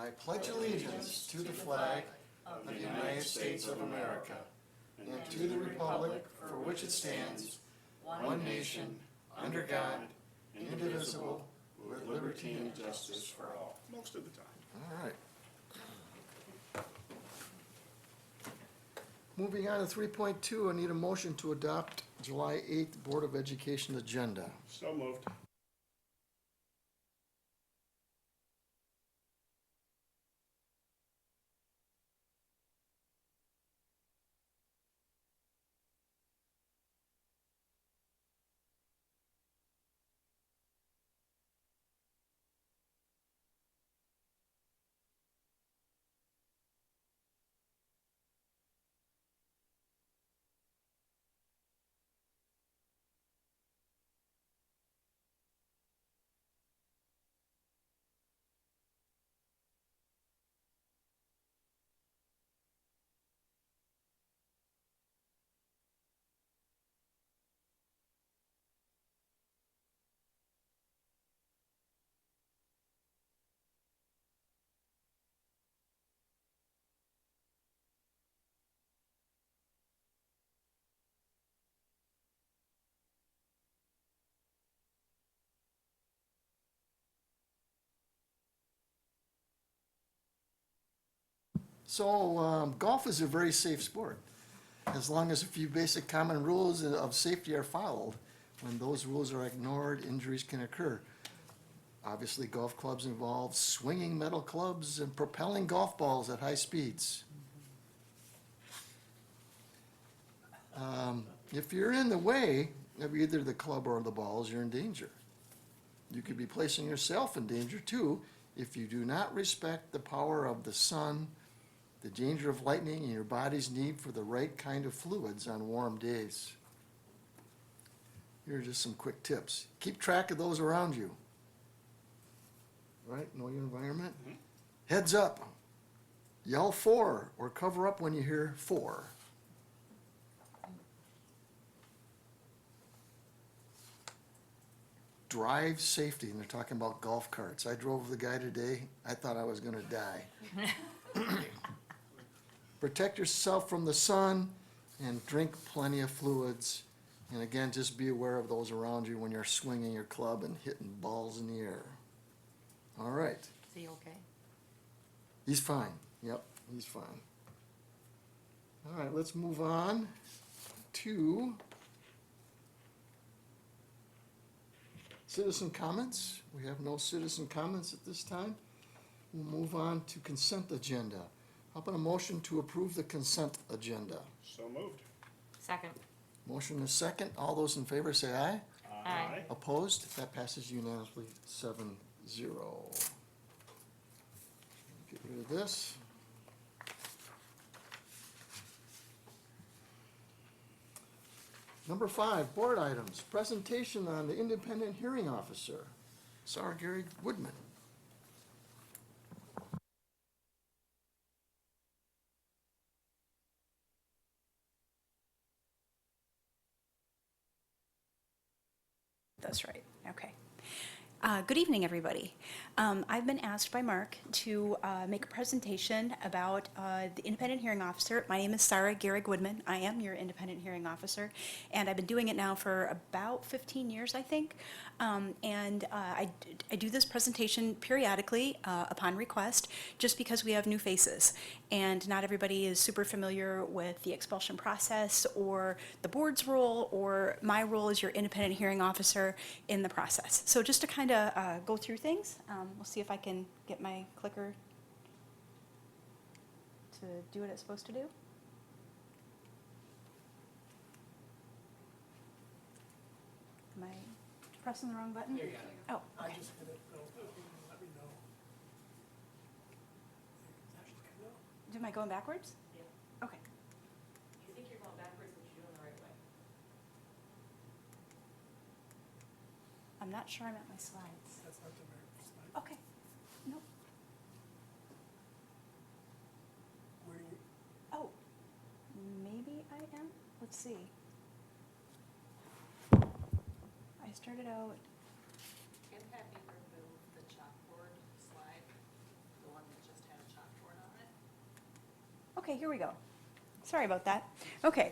I pledge allegiance to the flag of the United States of America and to the republic for which it stands, one nation, under God, indivisible, with liberty and justice for all. Most of the time. All right. Moving on to 3.2, I need a motion to adopt July 8th Board of Education agenda. So moved. So golf is a very safe sport, as long as a few basic common rules of safety are followed. When those rules are ignored, injuries can occur. Obviously, golf clubs involve swinging metal clubs and propelling golf balls at high speeds. If you're in the way of either the club or the balls, you're in danger. You could be placing yourself in danger too if you do not respect the power of the sun, the danger of lightning, and your body's need for the right kind of fluids on warm days. Here are just some quick tips. Keep track of those around you. Right? Know your environment. Mm-hmm. Heads up. Yell 4 or cover up when you hear 4. Drive safety, and they're talking about golf carts. I drove the guy today. I thought I was going to die. Protect yourself from the sun and drink plenty of fluids. And again, just be aware of those around you when you're swinging your club and hitting balls in the air. All right. Is he okay? He's fine. Yep, he's fine. All right, let's move on to citizen comments. We have no citizen comments at this time. We'll move on to consent agenda. How about a motion to approve the consent agenda? So moved. Second. Motion is second. All those in favor say aye. Aye. Opposed? That passes unanimously 7-0. Get rid of this. Number 5, board items. Presentation on the independent hearing officer, Sarah Gary Woodman. That's right. Okay. Good evening, everybody. I've been asked by Mark to make a presentation about the independent hearing officer. My name is Sarah Gehrig Woodman. I am your independent hearing officer, and I've been doing it now for about 15 years, I think. I do this presentation periodically upon request, just because we have new faces, and not everybody is super familiar with the expulsion process or the board's role or my role as your independent hearing officer in the process. So just to kind of go through things, we'll see if I can get my clicker to do what it's supposed to do. Am I pressing the wrong button? You got it. Oh, I okay. just hit it, let me know. Am I going backwards? Yeah. Okay. You think you're going backwards, but you're doing the right way. I'm not sure I'm at my slides. That's not the very slide. Okay. Nope. Where do you, Oh, maybe I am? Let's see. I started out, Can have you remove the chalkboard slide, the one that just Okay, here we go. Sorry about that. Okay,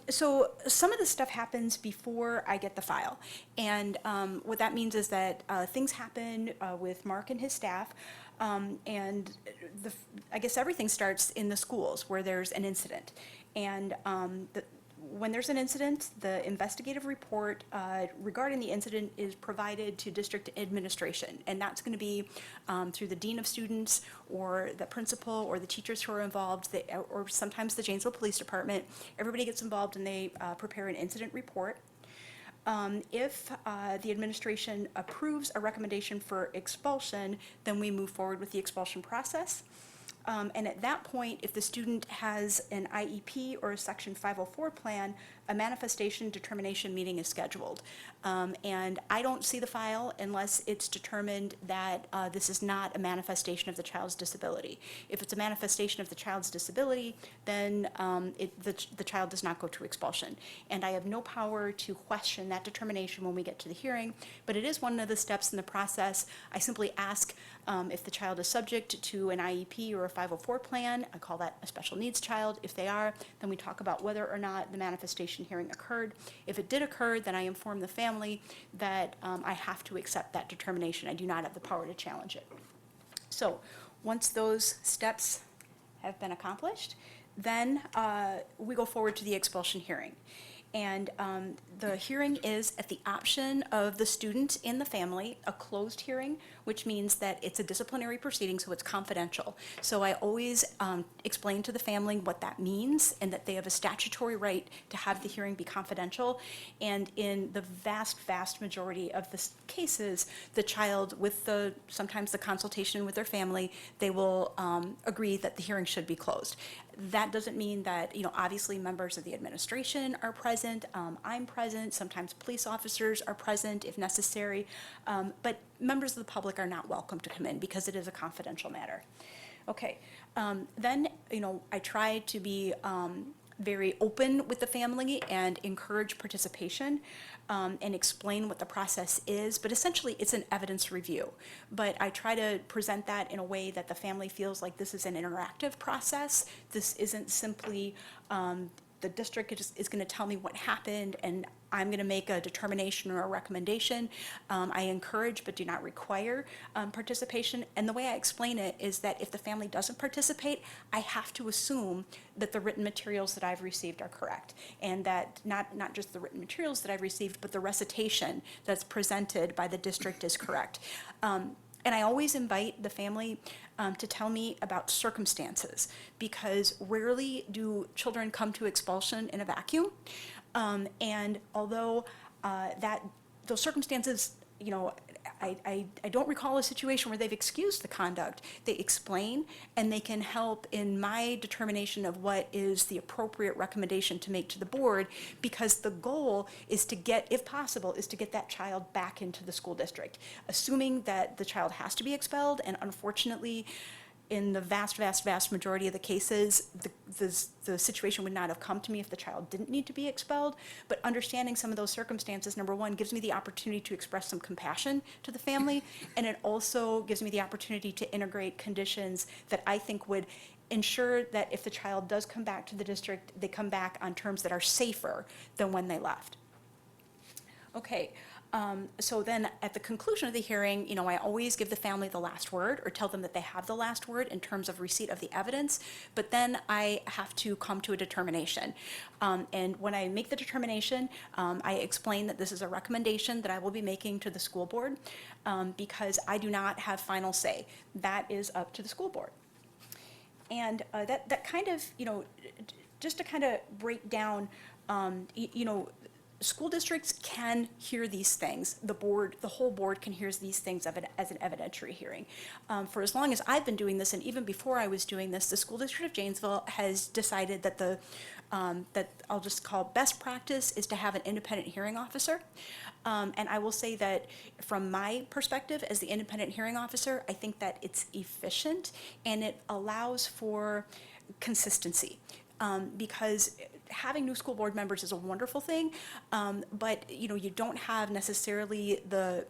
so some of the stuff happens before I get the file. And what that means is that things happen with Mark and his staff. And I guess everything starts in the schools where there's an incident. And when there's an incident, the investigative report regarding the incident is provided to district administration. And that's going to be through the dean of students or the principal or the teachers who are involved, or sometimes the Janesville Police Department. Everybody gets involved and they prepare an incident report. If the administration approves a recommendation for expulsion, then we move forward with the expulsion process. And at that point, if the student has an IEP or a Section 504 plan, a manifestation determination meeting is scheduled. And I don't see the file unless it's determined that this is not a manifestation of the child's disability. If it's a manifestation of the child's disability, then the child does not go to expulsion. And I have no power to question that determination when we get to the hearing, but it is one of the steps in the process. I simply ask if the child is subject to an IEP or a 504 plan. I call that a special needs child. If they are, then we talk about whether or not the manifestation hearing occurred. If it did occur, then I inform the family that I have to accept that determination. I do not have the power to challenge it. So once those steps have been accomplished, then we go forward to the expulsion hearing. And the hearing is at the option of the student and the family, a closed hearing, which means that it's a disciplinary proceeding, so it's confidential. So I always explain to the family what that means and that they have a statutory right to have the hearing be confidential. And in the vast, vast majority of the cases, the child, with sometimes the consultation with their family, they will agree that the hearing should be closed. That doesn't mean that, obviously members of the administration are present, I'm present, sometimes police officers are present if necessary, but members of the public are not welcome to come in because it is a confidential matter. Okay, then, I try to be very open with the family and encourage participation and explain what the process is, but essentially it's an evidence review. But I try to present that in a way that the family feels like this is an interactive process. This isn't simply the district is going to tell me what happened and I'm going to make a determination or a recommendation. I encourage but do not require participation. And the way I explain it is that if the family doesn't participate, I have to assume that the written materials that I've received are correct. And that not just the written materials that I've received, but the recitation that's presented by the district is correct. And I always invite the family to tell me about circumstances, because rarely do children come to expulsion in a vacuum. And although those circumstances, I don't recall a situation where they've excused the conduct. They explain, and they can help in my determination of what is the appropriate recommendation to make to the board, because the goal is to get, if possible, is to get that child back into the school district. Assuming that the child has to be expelled, and unfortunately, in the vast, vast, vast majority of the cases, the situation would not have come to me if the child didn't need to be expelled. But understanding some of those circumstances, number one, gives me the opportunity to express some compassion to the family, and it also gives me the opportunity to integrate conditions that I think would ensure that if the child does come back to the district, they come back on terms that are safer than when they left. Okay. So then at the conclusion of the hearing, I always give the family the last word or tell them that they have the last word in terms of receipt of the evidence, but then I have to come to a determination. And when I make the determination, I explain that this is a recommendation that I will be making to the school board because I do not have final say. That is up to the school board. And that kind of, just to kind of break down, school districts can hear these things. The whole board can hear these things as an evidentiary hearing. For as long as I've been doing this, and even before I was doing this, the School District of Janesville has decided that that I'll just call best practice is to have an independent hearing officer. And I will say that from my perspective as the independent hearing officer, I think that it's efficient and it allows for consistency. Because having new school board members is a wonderful thing, but you don't have necessarily the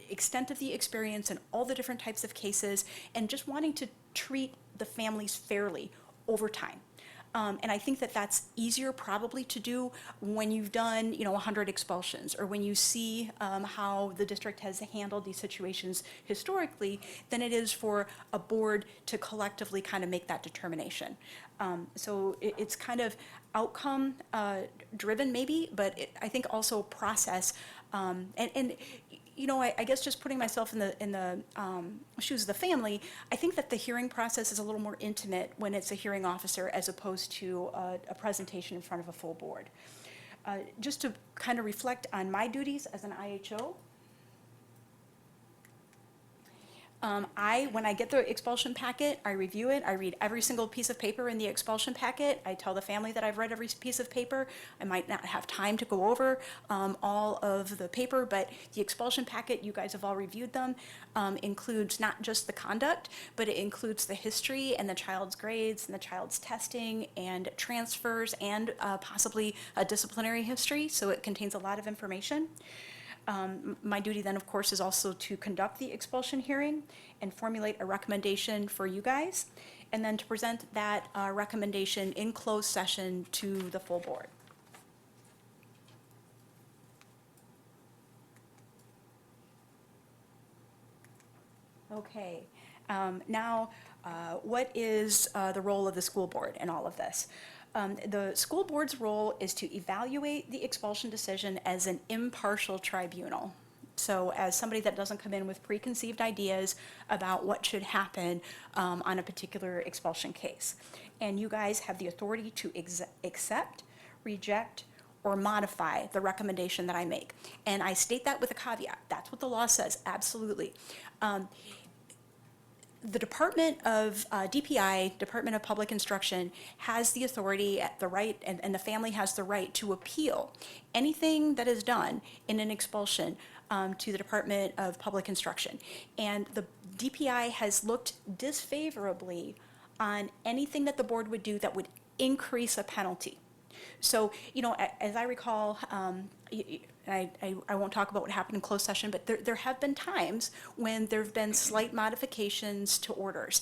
extent of the experience and all the different types of cases, and just wanting to treat the families fairly over time. And I think that that's easier probably to do when you've done, 100 expulsions, or when you see how the district has handled these situations historically, than it is for a board to collectively kind of make that determination. So it's kind of outcome driven maybe, but I think also process. I guess just putting myself in the shoes of the family, I think that the hearing process is a little more intimate when it's a hearing officer as opposed to a presentation in front of a full board. Just to kind of reflect on my duties as an IHO, when I get the expulsion packet, I review it. I read every single piece of paper in the expulsion packet. I tell the family that I've read every piece of paper. I might not have time to go over all of the paper, but the expulsion packet, you guys have all reviewed them, includes not just the conduct, but it includes the history and the child's grades and the child's testing and transfers and possibly a disciplinary history. So it contains a lot of information. My duty then, of course, is also to conduct the expulsion hearing and formulate a recommendation for you guys, and then to present that recommendation in closed session to the full board. Okay, now what is the role of the school board in all of this? The school board's role is to evaluate the expulsion decision as an impartial tribunal. So as somebody that doesn't come in with preconceived ideas about what should happen on a particular expulsion case. And you guys have the authority to accept, reject, or modify the recommendation that I make. And I state that with a caveat. That's what the law says, absolutely. The Department of DPI, Department of Public Instruction, has the authority, the right, and the family has the right to appeal anything that is done in an expulsion to the Department of Public Instruction. And the DPI has looked disfavorably on anything that the board would do that would increase a penalty. So, as I recall, I won't talk about what happened in closed session, but there have been times when there have been slight modifications to orders.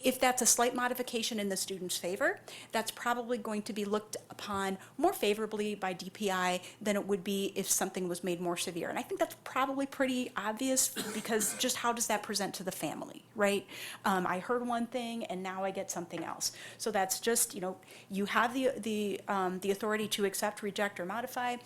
If that's a slight modification in the student's favor, that's probably going to be looked upon more favorably by DPI than it would be if something was made more severe. And I think that's probably pretty obvious, because just how does that present to the family, right? I heard one thing and now I get something else. So that's just, you have the authority to accept, reject, or modify.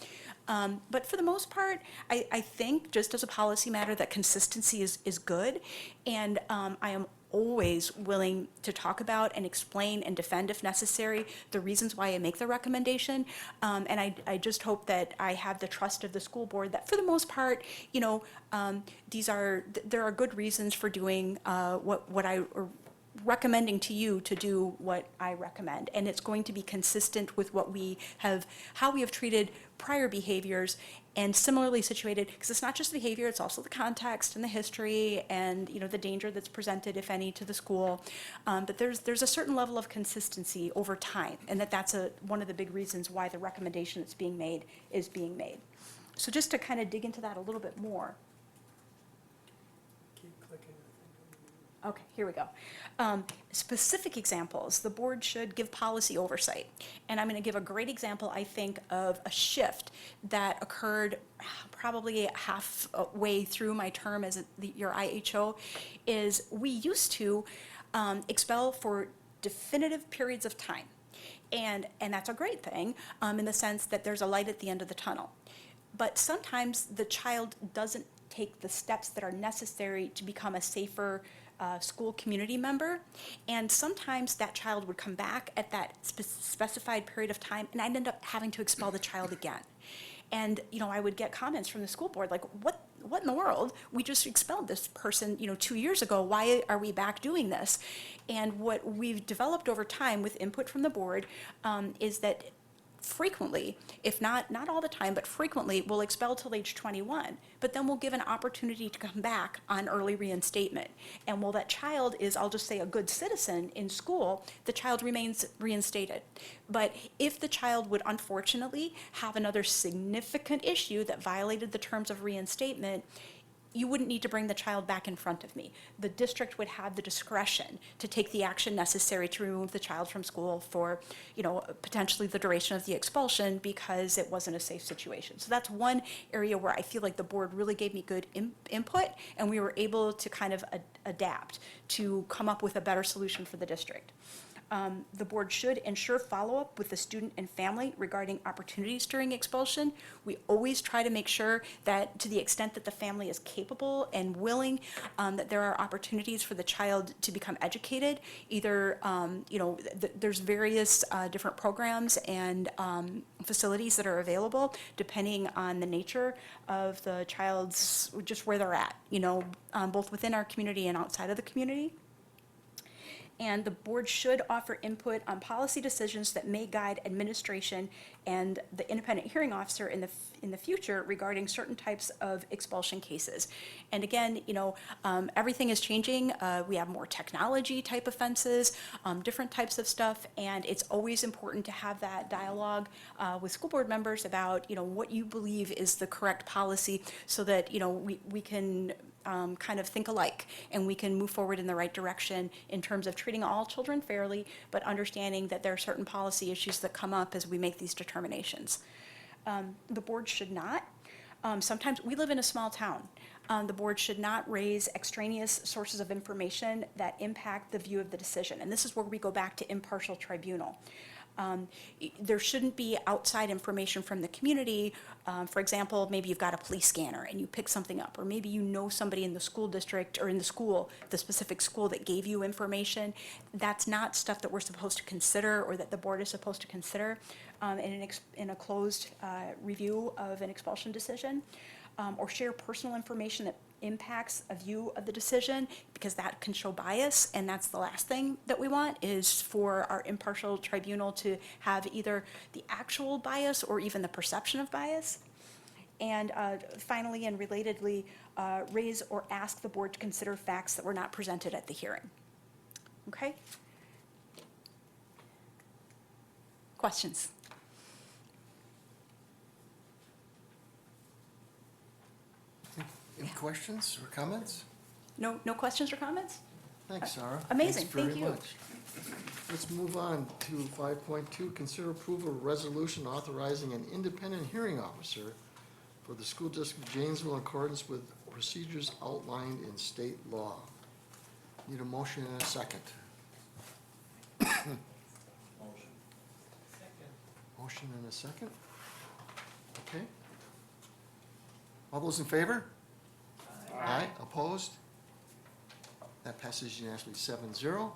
But for the most part, I think just as a policy matter that consistency is good. And I am always willing to talk about and explain and defend, if necessary, the reasons why I make the recommendation. And I just hope that I have the trust of the school board that, for the most part, there are good reasons for doing what I recommending to you to do what I recommend. And it's going to be consistent with how we have treated prior behaviors, and similarly situated, because it's not just the behavior, it's also the context and the history and the danger that's presented, if any, to the school. But there's a certain level of consistency over time, and that's one of the big reasons why the recommendation that's being made is being made. So just to kind of dig into that a little bit more. Keep clicking, I think. Okay, here we go. Specific examples, the board should give policy oversight. And I'm going to give a great example, I think, of a shift that occurred probably halfway through my term as your IHO, is we used to expel for definitive periods of time. And that's a great thing in the sense that there's a light at the end of the tunnel. But sometimes the child doesn't take the steps that are necessary to become a safer school community member, and sometimes that child would come back at that specified period of time, and I'd end up having to expel the child again. And I would get comments from the school board like, what in the world? We just expelled this person 2 years ago. Why are we back doing this? And what we've developed over time with input from the board is that frequently, if not all the time, but frequently, we'll expel till age 21, but then we'll give an opportunity to come back on early reinstatement. And while that child is, I'll just say, a good citizen in school, the child remains reinstated. But if the child would unfortunately have another significant issue that violated the terms of reinstatement, you wouldn't need to bring the child back in front of me. The district would have the discretion to take the action necessary to remove the child from school for, potentially the duration of the expulsion because it wasn't a safe situation. So that's one area where I feel like the board really gave me good input, and we were able to kind of adapt to come up with a better solution for the district. The board should ensure follow-up with the student and family regarding opportunities during expulsion. We always try to make sure that, to the extent that the family is capable and willing, that there are opportunities for the child to become educated. Either, there's various different programs and facilities that are available depending on the nature of the child's, just where they're at, both within our community and outside of the community. And the board should offer input on policy decisions that may guide administration and the independent hearing officer in the future regarding certain types of expulsion cases. And again, everything is changing. We have more technology type offenses, different types of stuff, and it's always important to have that dialogue with school board members about, what you believe is the correct policy so that, we can kind of think alike, and we can move forward in the right direction in terms of treating all children fairly, but understanding that there are certain policy issues that come up as we make these determinations. The board should not, sometimes, we live in a small town. The board should not raise extraneous sources of information that impact the view of the decision. And this is where we go back to impartial tribunal. There shouldn't be outside information from the community. For example, maybe you've got a police scanner and you pick something up, or maybe you know somebody in the school district or in the school, the specific school that gave you information. That's not stuff that we're supposed to consider or that the board is supposed to consider in a closed review of an expulsion decision, or share personal information that impacts a view of the decision, because that can show bias, and that's the last thing that we want, is for our impartial tribunal to have either the actual bias or even the perception of bias. And finally and relatedly, raise or ask the board to consider facts that were not presented at the hearing. Okay? Questions? Any questions or comments? No questions or comments? Thanks, Sarah. Amazing, Thanks thank very you. much. Let's move on to 5.2, consider approval of resolution authorizing an independent hearing officer for the School District of Janesville in accordance with procedures outlined in state law. Need a motion and a second. Motion. Motion and a second. Okay. All those in favor? Aye. Opposed? That passes unanimously 7-0.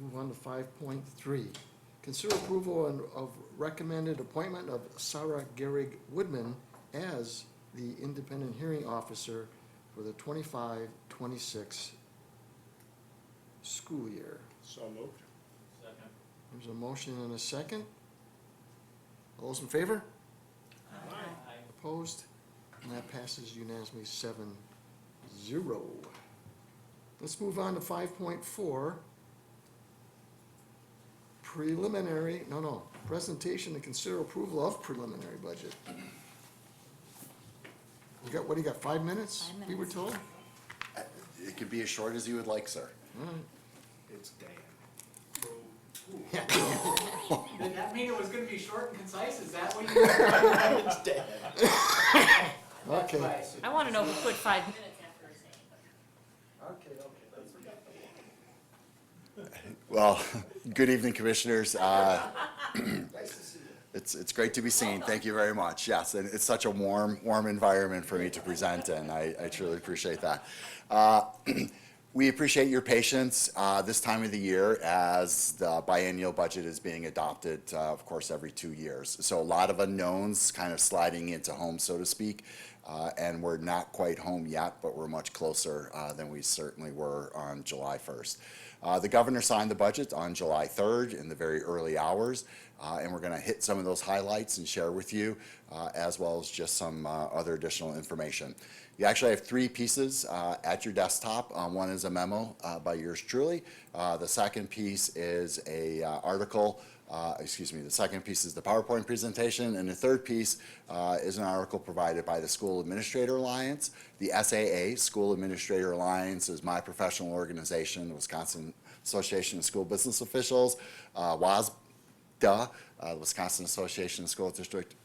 Move on to 5.3. Consider approval of recommended appointment of Sarah Gehrig Woodman as the independent hearing officer for the 25-26 school year. So moved. Second. There's a motion and a second. All those in favor? Aye. Opposed? And that passes unanimously 7-0. Let's move on to 5.4. Presentation and consider approval of preliminary budget. What do you got, 5 minutes? 5 We were minutes. told? It could be as short as you would like, sir. All right. It's Dan. Did that mean it was gonna be short and concise? Is that what you? It's Dan. Okay. I want to know who put 5 minutes after saying. Okay. Well, good evening, commissioners. Nice to see you. It's great to be seen. Thank you very much. Yes, and it's such a warm environment for me to present in. I truly appreciate that. We appreciate your patience this time of the year as the biennial budget is being adopted, of course, every 2 years. So a lot of unknowns kind of sliding into home, so to speak. And we're not quite home yet, but we're much closer than we certainly were on July 1st. The governor signed the budget on July 3rd in the very early hours, and we're going to hit some of those highlights and share with you, as well as just some other additional information. You actually have 3 pieces at your desktop. One is a memo by yours truly. The second piece is a article The second piece is the PowerPoint presentation, and the third piece is an article provided by the School Administrator Alliance. The SAA, School Administrator Alliance, is my professional organization, the Wisconsin Association of School Business Officials, WASDA, the Wisconsin Association of School District,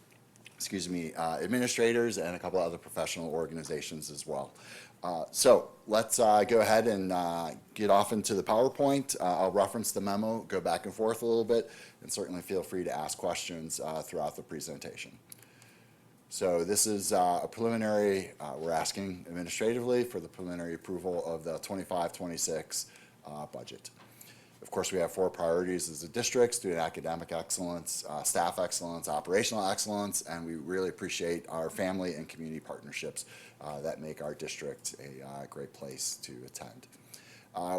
administrators, and a couple other professional organizations as well. So let's go ahead and get off into the PowerPoint. I'll reference the memo, go back and forth a little bit, and certainly feel free to ask questions throughout the presentation. So this is a preliminary, we're asking administratively for the preliminary approval of the 25-26 budget. Of course, we have 4 priorities as a district: student academic excellence, staff excellence, operational excellence, and we really appreciate our family and community partnerships that make our district a great place to attend.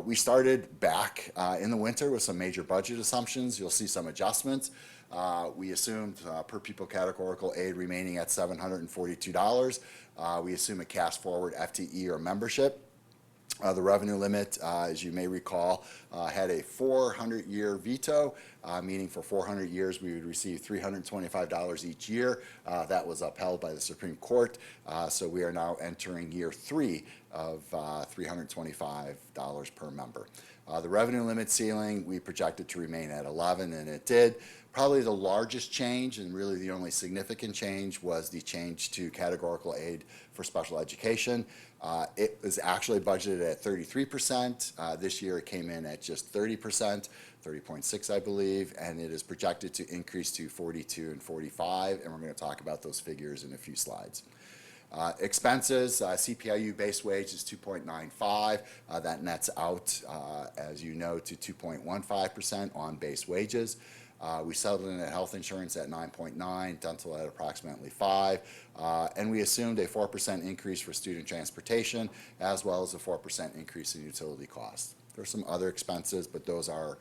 We started back in the winter with some major budget assumptions. You'll see some adjustments. We assumed per pupil categorical aid remaining at $742. We assume a cash forward FTE or membership. The revenue limit, as you may recall, had a 400-year veto, meaning for 400 years we would receive $325 each year. That was upheld by the Supreme Court, so we are now entering year 3 of $325 per member. The revenue limit ceiling we projected to remain at 11, and it did. Probably the largest change, and really the only significant change, was the change to categorical aid for special education. It was actually budgeted at 33%. This year it came in at just 30%, 30.6 I believe, and it is projected to increase to 42 and 45, and we're going to talk about those figures in a few slides. Expenses, CPIU base wage is 2.95. That nets out, as you know, to 2.15% on base wages. We settled in at health insurance at 9.9, dental at approximately 5, and we assumed a 4% increase for student transportation, as well as a 4% increase in utility costs. There are some other expenses, but those are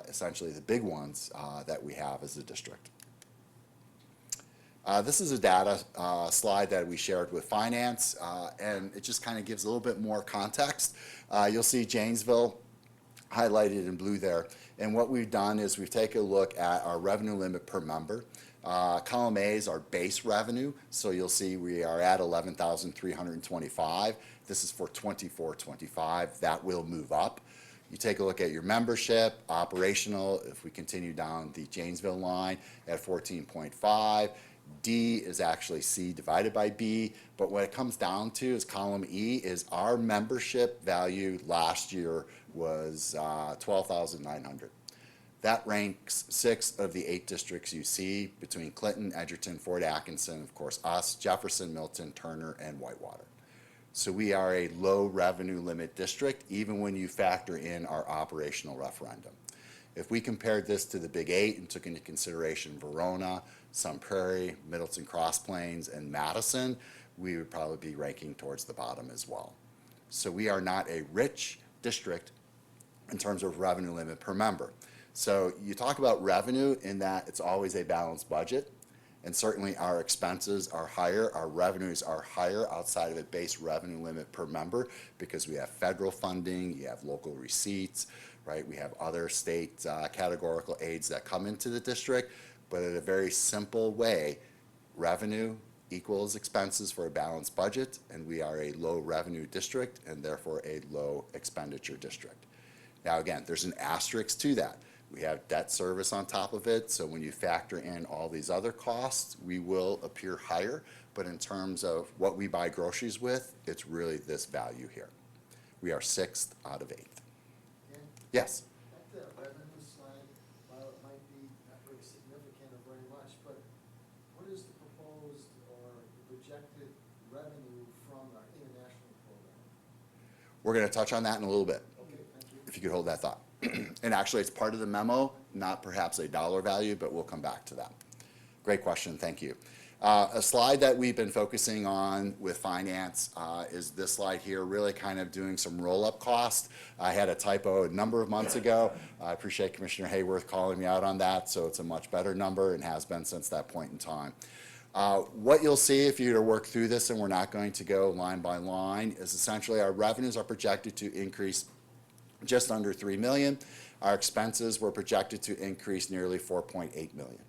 essentially the big ones that we have as a district. This is a data slide that we shared with finance, and it just kind of gives a little bit more context. You'll see Janesville highlighted in blue there, and what we've done is we've taken a look at our revenue limit per member. Column A is our base revenue, so you'll see we are at $11,325. This is for 24-25. That will move up. You take a look at your membership, operational, if we continue down the Janesville line at 14.5. D is actually C divided by B, but what it comes down to is column E is our membership value last year was $12,900. That ranks 6 of the 8 districts you see between Clinton, Edgerton, Fort Atkinson, of course us, Jefferson, Milton, Turner, and Whitewater. So we are a low revenue limit district, even when you factor in our operational referendum. If we compared this to the Big 8 and took into consideration Verona, Sun Prairie, Middleton Cross Plains, and Madison, we would probably be ranking towards the bottom as well. So we are not a rich district in terms of revenue limit per member. So you talk about revenue in that it's always a balanced budget, and certainly our expenses are higher, our revenues are higher outside of a base revenue limit per member because we have federal funding, you have local receipts, right? We have other state categorical aids that come into the district, but in a very simple way, revenue equals expenses for a balanced budget, and we are a low revenue district and therefore a low expenditure district. Now again, there's an asterisk to that. We have debt service on top of it, so when you factor in all these other costs, we will appear higher, but in terms of what we buy groceries with, it's really this value here. We are 6th out of 8th. Dan, Yes? at the revenue slide, while it might be not very significant or very much, but what is the proposed or the projected revenue from our international program? We're going to touch on that in a little bit, Okay, thank you. if you could hold that thought. And actually, it's part of the memo, not perhaps a dollar value, but we'll come back to that. Great question, thank you. A slide that we've been focusing on with finance is this slide here, really kind of doing some roll-up cost. I had a typo a number of months ago. I appreciate Commissioner Hayworth calling me out on that, so it's a much better number and has been since that point in time. What you'll see if you were to work through this, and we're not going to go line by line, is essentially our revenues are projected to increase just under $3 million. Our expenses were projected to increase nearly 4.8 million.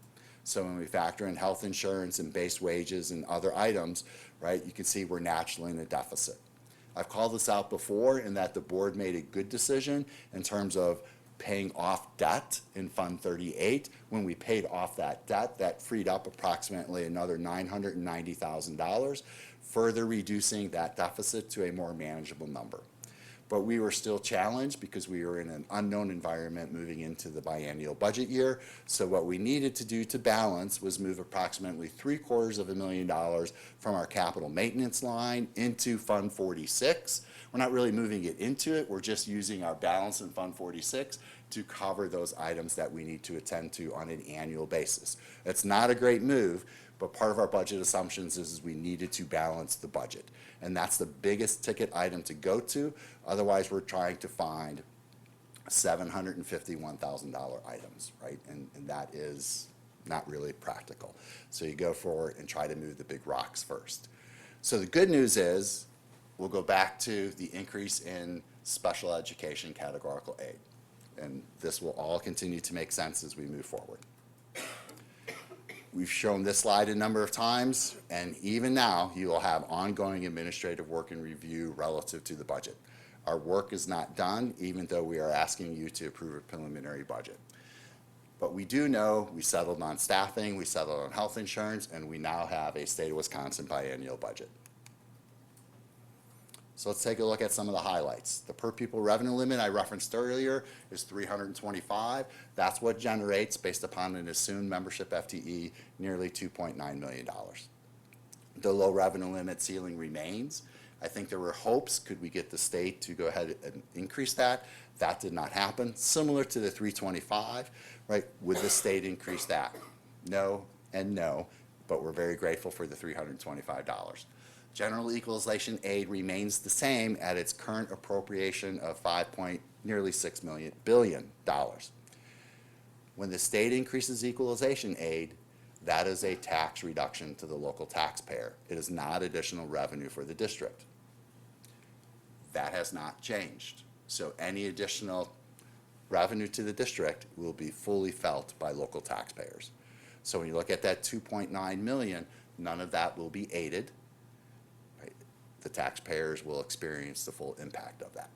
So when we factor in health insurance and base wages and other items, right, you can see we're naturally in a deficit. I've called this out before in that the board made a good decision in terms of paying off debt in Fund 38. When we paid off that debt, that freed up approximately another $990,000, further reducing that deficit to a more manageable number. But we were still challenged because we were in an unknown environment moving into the biennial budget year. So what we needed to do to balance was move approximately $750,000 from our capital maintenance line into Fund 46. We're not really moving it into it. We're just using our balance in Fund 46 to cover those items that we need to attend to on an annual basis. It's not a great move, but part of our budget assumptions is we needed to balance the budget. And that's the biggest ticket item to go to. Otherwise, we're trying to find $751,000 items, right? And that is not really practical. So you go forward and try to move the big rocks first. So the good news is we'll go back to the increase in special education categorical aid. And this will all continue to make sense as we move forward. We've shown this slide a number of times, and even now, you will have ongoing administrative work and review relative to the budget. Our work is not done, even though we are asking you to approve a preliminary budget. But we do know we settled on staffing, we settled on health insurance, and we now have a state of Wisconsin biennial budget. So let's take a look at some of the highlights. The per pupil revenue limit I referenced earlier is $325. That's what generates, based upon an assumed membership FTE, nearly $2.9 million. The low revenue limit ceiling remains. I think there were hopes, could we get the state to go ahead and increase that? That did not happen. Similar to the 325, right? Would the state increase that? No and no, but we're very grateful for the $325. General equalization aid remains the same at its current appropriation of nearly $6 billion. When the state increases equalization aid, that is a tax reduction to the local taxpayer. It is not additional revenue for the district. That has not changed. So any additional revenue to the district will be fully felt by local taxpayers. So when you look at that $2.9 million, none of that will be aided. The taxpayers will experience the full impact of that.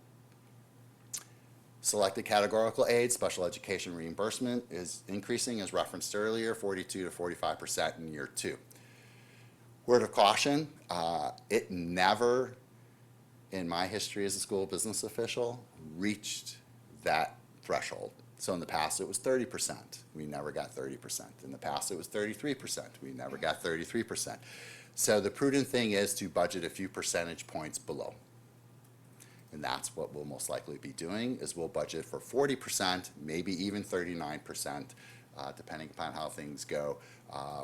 Selected categorical aid, special education reimbursement is increasing as referenced earlier, 42 to 45% in year 2. Word of caution, it never, in my history as a school business official, reached that threshold. So in the past it was 30%, we never got 30%. In the past it was 33%, we never got 33%. So the prudent thing is to budget a few percentage points below. And that's what we'll most likely be doing, is we'll budget for 40%, maybe even 39%, depending upon how things go,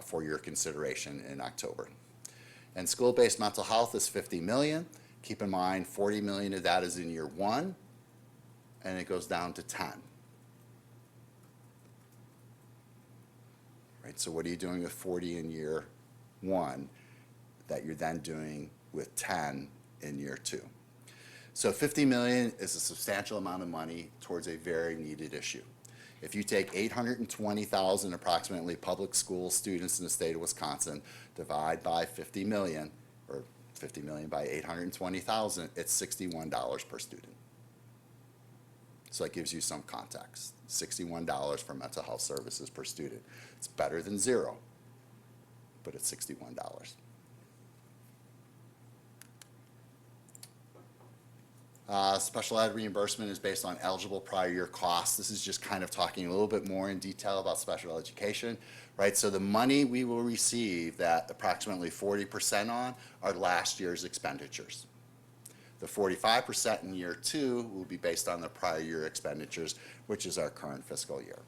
for your consideration in October. And school-based mental health is $50 million. Keep in mind, $40 million of that is in year 1, and it goes down to 10. Right, so what are you doing with 40 in year 1 that you're then doing with 10 in year 2? So $50 million is a substantial amount of money towards a very needed issue. If you take 820,000 approximately public school students in the state of Wisconsin, divide by 50 million, or 50 million by 820,000, it's $61 per student. So that gives you some context. $61 for mental health services per student. It's better than 0, but it's $61. Special ed reimbursement is based on eligible prior year costs. This is just kind of talking a little bit more in detail about special education, right? So the money we will receive, that approximately 40% on, are last year's expenditures. The 45% in year 2 will be based on the prior year expenditures, which is our current fiscal year.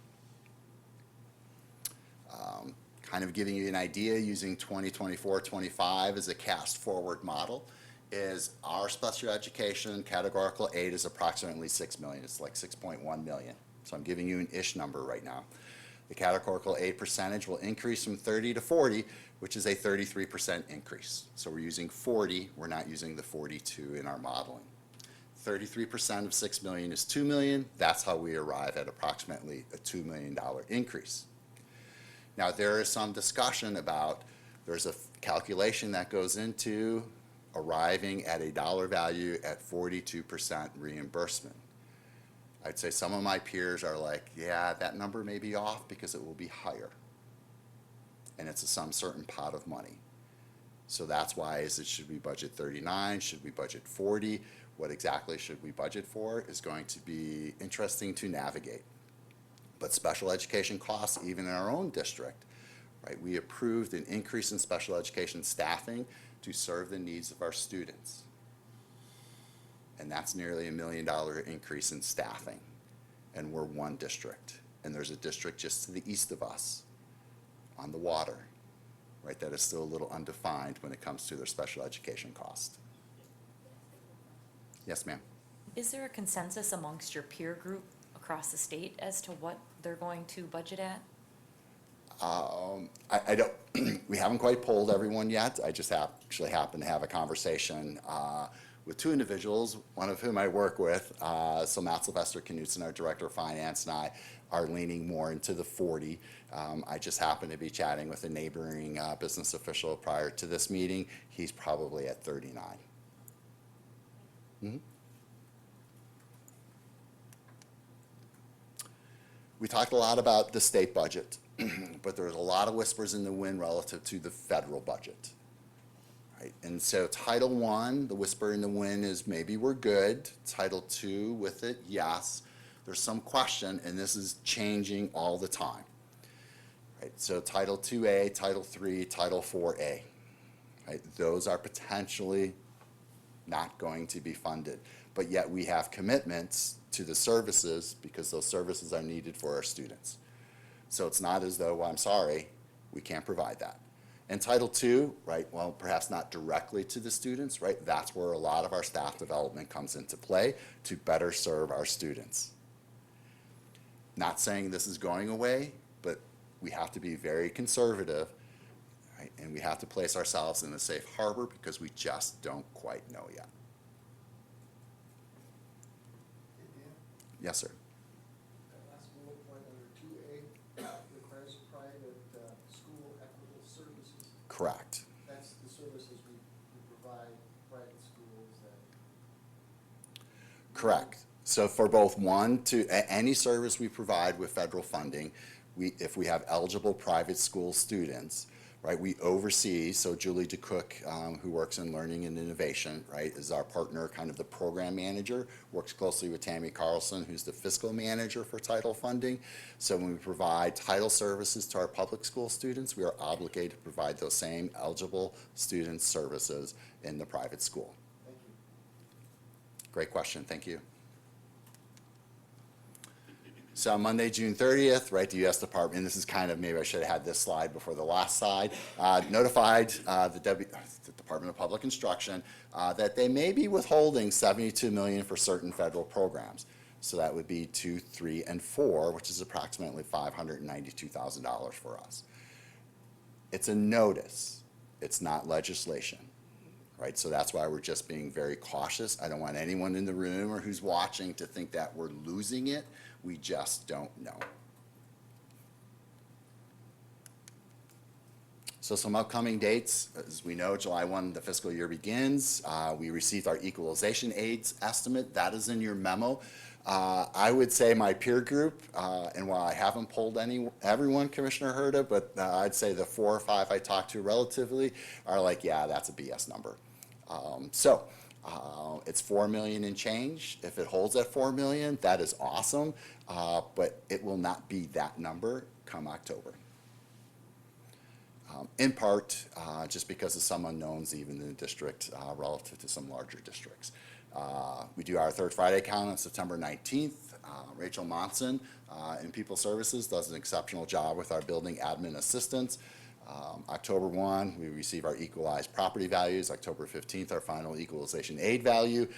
Kind of giving you an idea, using 2024-25 as a cast forward model, is our special education categorical aid is approximately $6 million. It's like 6.1 million. So I'm giving you an ish number right now. The categorical aid percentage will increase from 30 to 40, which is a 33% increase. So we're using 40, we're not using the 42 in our modeling. 33% of 6 million is 2 million. That's how we arrive at approximately a $2 million increase. Now, there is some discussion about, there's a calculation that goes into arriving at a dollar value at 42% reimbursement. I'd say some of my peers are like, yeah, that number may be off because it will be higher. And it's some certain pot of money. So that's why should we budget 39? Should we budget 40? What exactly should we budget for is going to be interesting to navigate. But special education costs, even in our own district, right? We approved an increase in special education staffing to serve the needs of our students. And that's nearly $1 million increase in staffing. And we're one district. And there's a district just to the east of us on the water, right, that is still a little undefined when it comes to their special education cost. Yes, ma'am. Is there a consensus amongst your peer group across the state as to what they're going to budget at? I don't, we haven't quite polled everyone yet. I just actually happened to have a conversation with two individuals, one of whom I work with. So Matt Sylvester Knutson, our Director of Finance, and I are leaning more into the 40. I just happened to be chatting with a neighboring business official prior to this meeting. He's probably at 39. Mm-hmm. We talked a lot about the state budget, but there's a lot of whispers in the wind relative to the federal budget. Right? And so Title I, the whisper in the wind is maybe we're good. Title II with it, yes. There's some question, and this is changing all the time. Right? So Title IIA, Title III, Title IVA, right? Those are potentially not going to be funded. But yet we have commitments to the services because those services are needed for our students. So it's not as though, well, I'm sorry, we can't provide that. And Title II, right, well, perhaps not directly to the students, right? That's where a lot of our staff development comes into play to better serve our students. Not saying this is going away, but we have to be very conservative, right? And we have to place ourselves in a safe harbor because we just don't quite know yet. Yes, sir. That last bullet point under 2A requires private school equitable services. Correct. That's the services we provide private schools that. Correct. So for both any service we provide with federal funding, if we have eligible private school students, right, we oversee, so Julie DeCook, who works in learning and innovation, right, is our partner, kind of the program manager, works closely with Tammy Carlson, who's the fiscal manager for title funding. So when we provide title services to our public school students, we are obligated to provide those same eligible students services in the private school. Thank you. Great question, thank you. So on Monday, June 30th, right, the U.S. Department, and this is kind of, maybe I should have had this slide before the last slide, notified the Department of Public Instruction that they may be withholding $72 million for certain federal programs. So that would be 2, 3, and 4, which is approximately $592,000 for us. It's a notice. It's not legislation. Right, so that's why we're just being very cautious. I don't want anyone in the room or who's watching to think that we're losing it. We just don't know. So some upcoming dates, as we know, July 1, the fiscal year begins. We received our equalization aids estimate. That is in your memo. I would say my peer group, and while I haven't polled everyone, Commissioner Herta, but I'd say the 4 or 5 I talked to relatively are like, yeah, that's a BS number. It's 4 million and change. If it holds at 4 million, that is awesome, but it will not be that number come October. In part, just because of some unknowns even in the district relative to some larger districts. We do our third Friday count on September 19th. Rachel Monson in People Services does an exceptional job with our building admin assistants. October 1, we receive our equalized property values. October 15th, our final equalization aid value.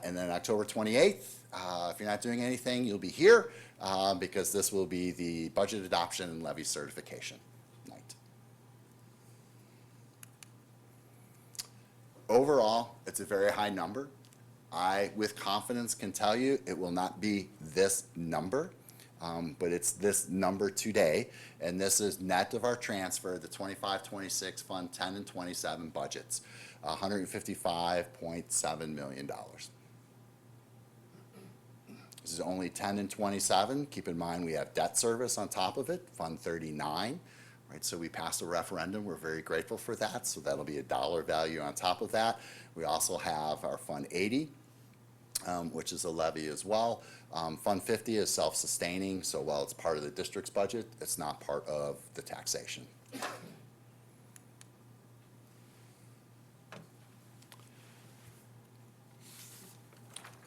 And then October 28th, if you're not doing anything, you'll be here because this will be the budget adoption and levy certification night. Overall, it's a very high number. I, with confidence, can tell you it will not be this number, but it's this number today, and this is net of our transfer, the 25-26 Fund 10 and 27 budgets, $155.7 million. This is only 10 and 27. Keep in mind, we have debt service on top of it, Fund 39, right? So we passed a referendum. We're very grateful for that. So that'll be a dollar value on top of that. We also have our Fund 80, which is a levy as well. Fund 50 is self-sustaining. So while it's part of the district's budget, it's not part of the taxation.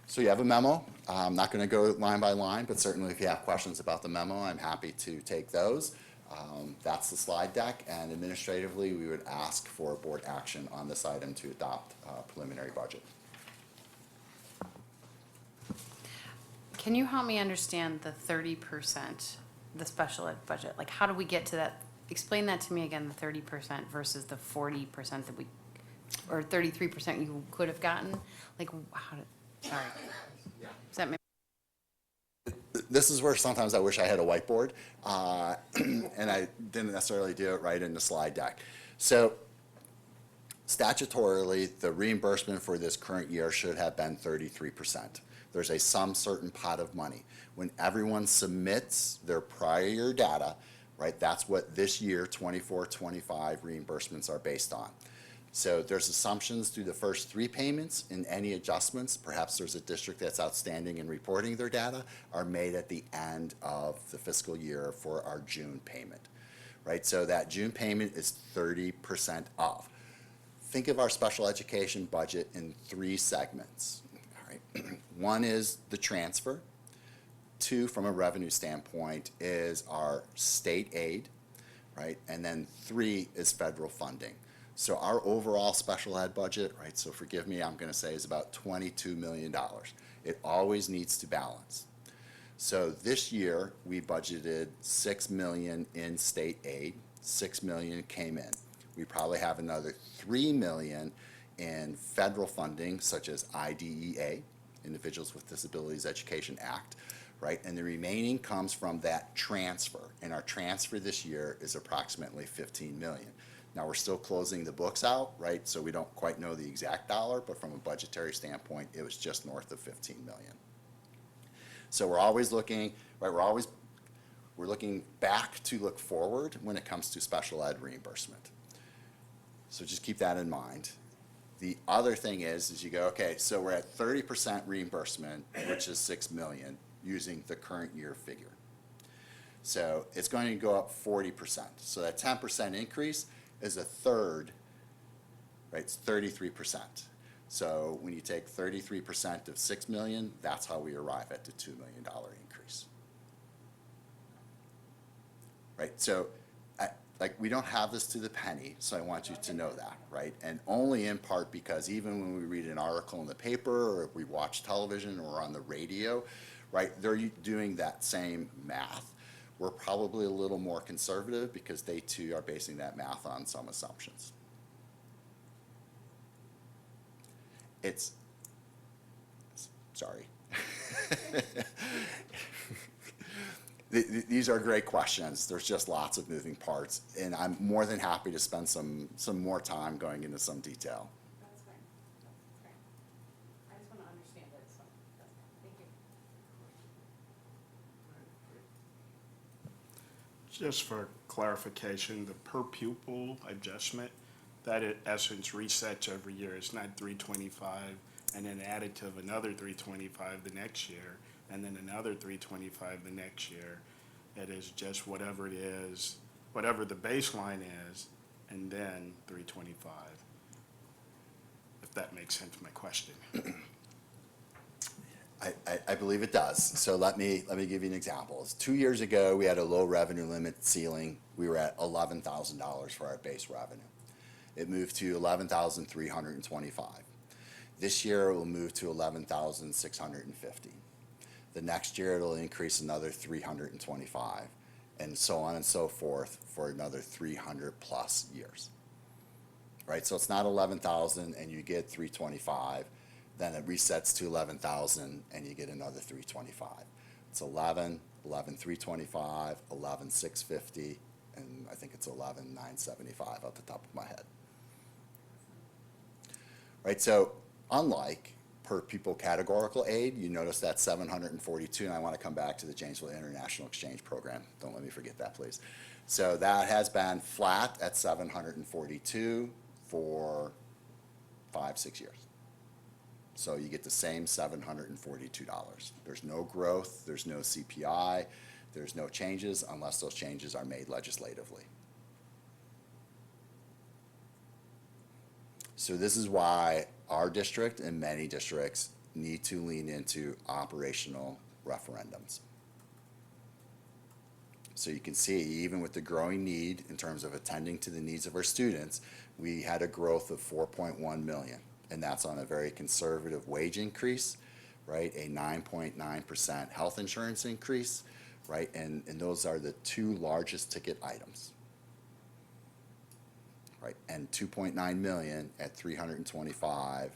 So you have a memo. I'm not going to go line by line, but certainly if you have questions about the memo, I'm happy to take those. That's the slide deck, and administratively, we would ask for board action on this item to adopt preliminary budget. Can you help me understand the 30%, the special ed budget? Like, how do we get to that? Explain that to me again, the 30% versus the 40% that we, or 33% you could have gotten? Like, how did, sorry. Does that make? This is where sometimes I wish I had a whiteboard, and I didn't necessarily do it right in the slide deck. So statutorily, the reimbursement for this current year should have been 33%. There's a some certain pot of money. When everyone submits their prior year data, right, that's what this year, 24-25 reimbursements are based on. So there's assumptions through the first 3 payments, and any adjustments, perhaps there's a district that's outstanding in reporting their data, are made at the end of the fiscal year for our June payment, right? So that June payment is 30% off. Think of our special education budget in 3 segments, all right? 1 is the transfer. 2, from a revenue standpoint, is our state aid, right? And then 3 is federal funding. So our overall special ed budget, right, so forgive me, I'm going to say is about $22 million. It always needs to balance. So this year, we budgeted $6 million in state aid, $6 million came in. We probably have another $3 million in federal funding, such as IDEA, Individuals with Disabilities Education Act, right? And the remaining comes from that transfer, and our transfer this year is approximately $15 million. Now, we're still closing the books out, right? So we don't quite know the exact dollar, but from a budgetary standpoint, it was just north of 15 million. So we're always looking, right? We're looking back to look forward when it comes to special ed reimbursement. So just keep that in mind. The other thing is you go, okay, so we're at 30% reimbursement, which is 6 million, using the current year figure. So it's going to go up 40%. So that 10% increase is a third, right? It's 33%. So when you take 33% of 6 million, that's how we arrive at the $2 million increase. Right? So we don't have this to the penny, so I want you to know that, right? And only in part because even when we read an article in the paper, or if we watch television or on the radio, right, they're doing that same math. We're probably a little more conservative because they too are basing that math on some assumptions. Sorry. These are great questions. There's just lots of moving parts, and I'm more than happy to spend some more time going into some detail. That's fine. That's fine. I just want to understand it, so that's fine. Thank you. Just for clarification, the per pupil adjustment, that in essence resets every year. It's not 325 and then added to another 325 the next year, and then another 325 the next year. It is just whatever it is, whatever the baseline is, and then 325. If that makes sense, my question. I believe it does. So let me give you an example. 2 years ago, we had a low revenue limit ceiling. We were at $11,000 for our base revenue. It moved to $11,325. This year, it will move to $11,650. The next year, it'll increase another $325, and so on and so forth for another 300 plus years. Right? So it's not 11,000 and you get 325. then it resets to 11,000 and you get another 325. It's 11, 325, 650, and I think it's 975 off the top of my head. Right, so unlike per pupil categorical aid, you notice that 742, and I want to come back to the Janesville International Exchange Program. Don't let me forget that, please. So that has been flat at 742 for 5-6 years. So you get the same $742. There's no growth, there's no CPI, there's no changes unless those changes are made legislatively. So this is why our district and many districts need to lean into operational referendums. So you can see, even with the growing need in terms of attending to the needs of our students, we had a growth of 4.1 million. And that's on a very conservative wage increase, right? A 9.9% health insurance increase, right? And those are the two largest ticket items, right? And 2.9 million at 325.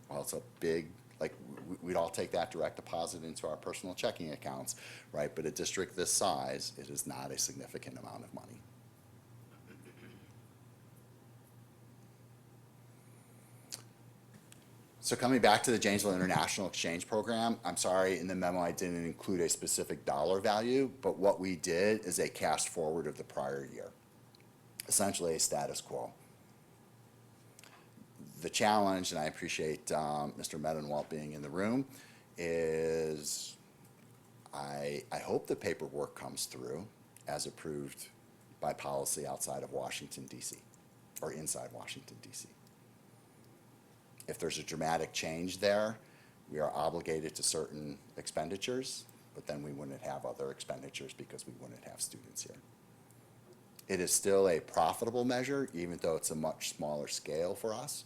Well, it's a big, like, we'd all take that direct deposit into our personal checking accounts, right? But a district this size, it is not a significant amount of money. So coming back to the Janesville International Exchange Program, I'm sorry, in the memo I didn't include a specific dollar value, but what we did is a cast forward of the prior year, essentially a status quo. The challenge, and I appreciate Mr. Medenwalt being in the room, is I hope the paperwork comes through as approved by policy outside of Washington, D.C., or inside Washington, D.C. If there's a dramatic change there, we are obligated to certain expenditures, but then we wouldn't have other expenditures because we wouldn't have students here. It is still a profitable measure, even though it's a much smaller scale for us,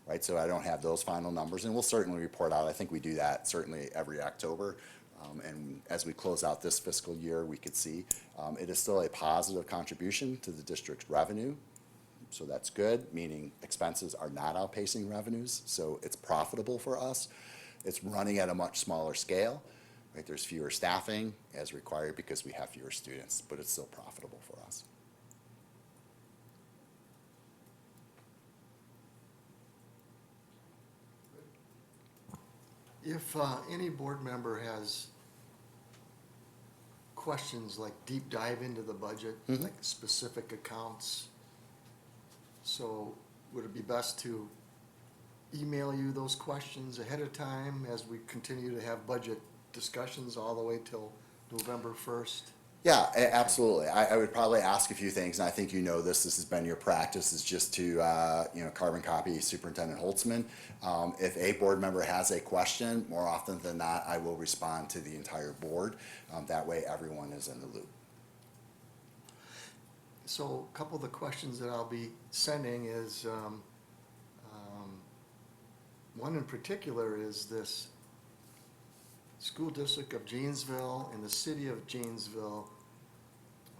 right? So I don't have those final numbers, and we'll certainly report out. I think we do that certainly every October, and as we close out this fiscal year, we could see it is still a positive contribution to the district's revenue. So that's good, meaning expenses are not outpacing revenues, so it's profitable for us. It's running at a much smaller scale, right? There's fewer staffing as required because we have fewer students, but it's still profitable for us. If any board member has questions like deep dive into the budget, like specific accounts, so would it be best to email you those questions ahead of time as we continue to have budget discussions all the way till November 1st? Yeah, absolutely. I would probably ask a few things, and I think you know this has been your practice, is just to carbon copy Superintendent Holtzman. If a board member has a question, more often than not, I will respond to the entire board. That way everyone is in the loop. So a couple of the questions that I'll be sending is, one in particular is this School District of Janesville and the City of Janesville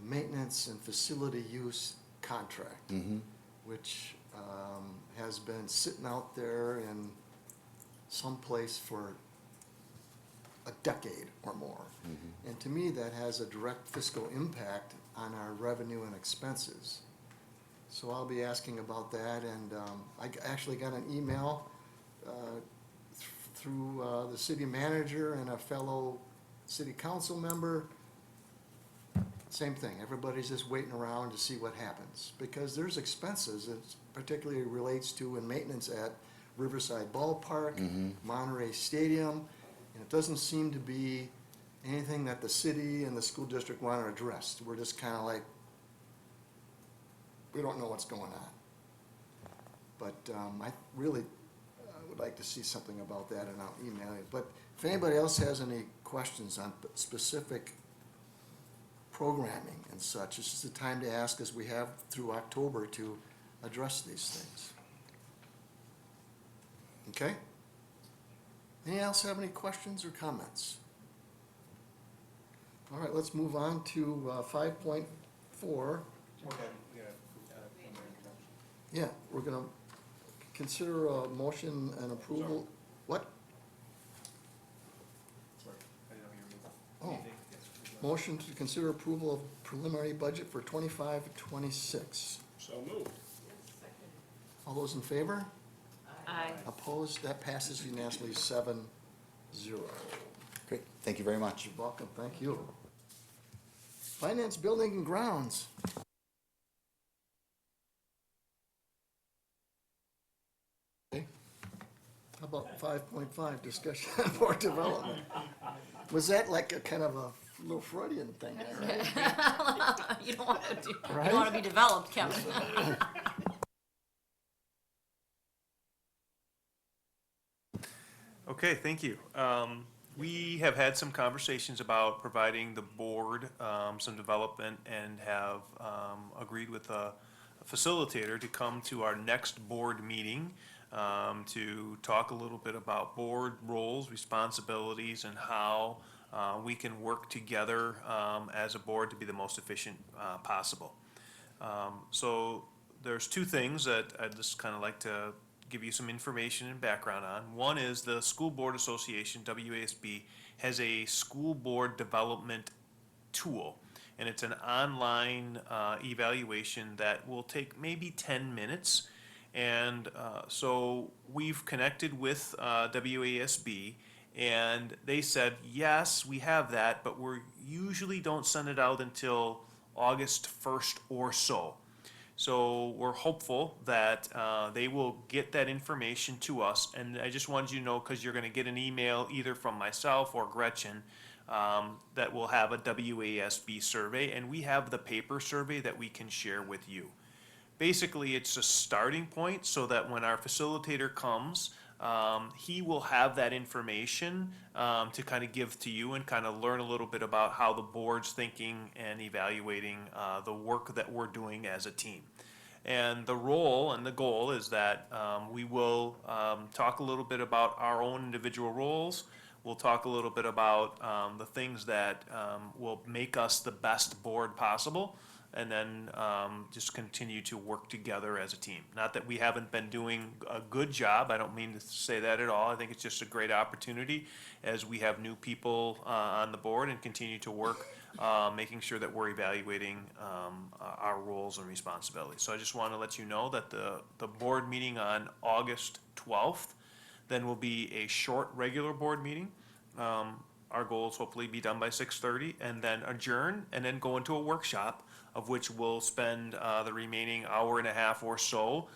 maintenance and facility use contract, which has been sitting out there in some place for a decade or more. And to me, that has a direct fiscal impact on our revenue and expenses. So I'll be asking about that, and I actually got an email through the city manager and a fellow city council member. Same thing, everybody's just waiting around to see what happens, because there's expenses, it particularly relates to in maintenance at Riverside Ballpark, Monterey Stadium, and it doesn't seem to be anything that the city and the school district want to address. We're just kind of like, we don't know what's going on. But I really would like to see something about that, and I'll email you. But if anybody else has any questions on specific programming and such, it's just a time to ask, as we have through October to address these things. Okay? Anyone else have any questions or comments? All right, let's move on to 5.4. Okay, Yeah, we're gonna consider a motion and approval, what? Oh, motion to consider approval of preliminary budget for 25-26. So moved. All those in favor? Aye. Opposed? That passes unanimously 7-0. Great, thank you very much. You're welcome, thank you. Finance, Building and Grounds. Okay. How about 5.5, discussion on board development? Was that like a kind of a little Freudian thing, right? You don't want to do, you Right? don't want to be developed, Kevin. Okay, thank you. We have had some conversations about providing the board some development and have agreed with a facilitator to come to our next board meeting to talk a little bit about board roles, responsibilities, and how we can work together as a board to be the most efficient possible. So there's two things that I'd just kind of like to give you some information and background on. One is the School Board Association, WASB, has a school board development tool. And it's an online evaluation that will take maybe 10 minutes. And so we've connected with WASB, and they said, yes, we have that, but we usually don't send it out until August 1st or so. So we're hopeful that they will get that information to us. And I just wanted you to know, because you're going to get an email either from myself or Gretchen that will have a WASB survey. And we have the paper survey that we can share with you. Basically, it's a starting point so that when our facilitator comes, he will have that information to kind of give to you and kind of learn a little bit about how the board's thinking and evaluating the work that we're doing as a team. And the role and the goal is that we will talk a little bit about our own individual roles. We'll talk a little bit about the things that will make us the best board possible, and then just continue to work together as a team. Not that we haven't been doing a good job, I don't mean to say that at all. I think it's just a great opportunity as we have new people on the board and continue to work, making sure that we're evaluating our roles and responsibilities. So I just want to let you know that the board meeting on August 12th then will be a short regular board meeting. Our goal is hopefully be done by 6:30 and then adjourn and then go into a workshop, of which we'll spend the remaining hour and a half or so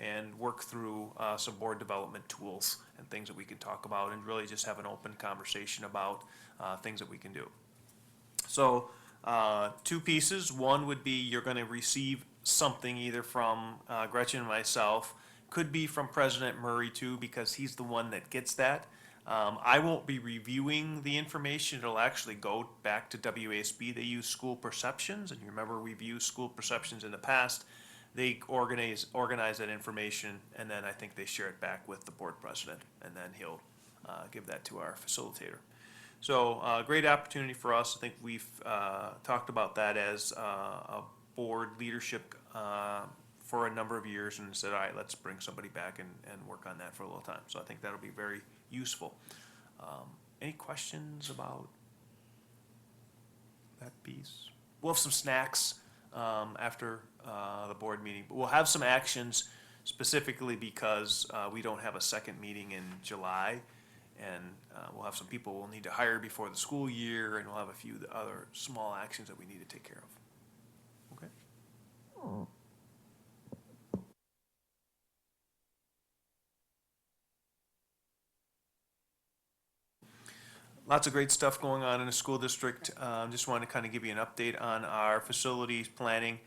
and work through some board development tools and things that we can talk about and really just have an open conversation about things that we can do. So two pieces. One would be you're going to receive something either from Gretchen and myself, could be from President Murray too, because he's the one that gets that. I won't be reviewing the information. It'll actually go back to WASB. They use school perceptions, and you remember we've used school perceptions in the past. They organize that information, and then I think they share it back with the board president, and then he'll give that to our facilitator. So great opportunity for us. I think we've talked about that as a board leadership for a number of years and said, all right, let's bring somebody back and work on that for a little time. So I think that'll be very useful. Any questions about that piece? We'll have some snacks after the board meeting, but we'll have some actions specifically because we don't have a second meeting in July, and we'll have some people we'll need to hire before the school year, and we'll have a few other small actions that we need to take care of. Okay? Lots of great stuff going on in the school district. Just wanted to kind of give you an update on our facilities planning.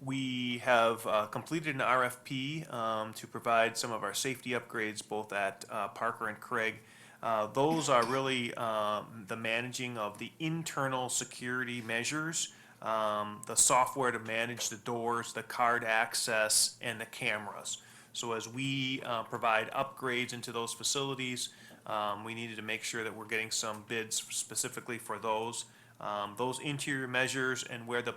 We have completed an RFP to provide some of our safety upgrades both at Parker and Craig. Those are really the managing of the internal security measures, the software to manage the doors, the card access, and the cameras. So as we provide upgrades into those facilities, we needed to make sure that we're getting some bids specifically for those interior measures and where the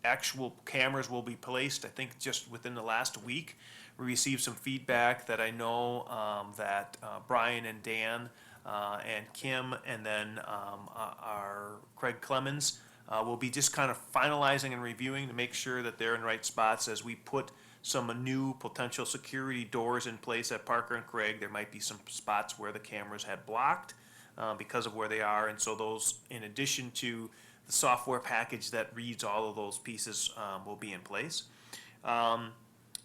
actual cameras will be placed, I think just within the last week. We received some feedback that I know that Brian and Dan and Kim and then our Craig Clemens will be just kind of finalizing and reviewing to make sure that they're in the right spots as we put some new potential security doors in place at Parker and Craig. There might be some spots where the cameras had blocked because of where they are, and so those, in addition to the software package that reads all of those pieces, will be in place.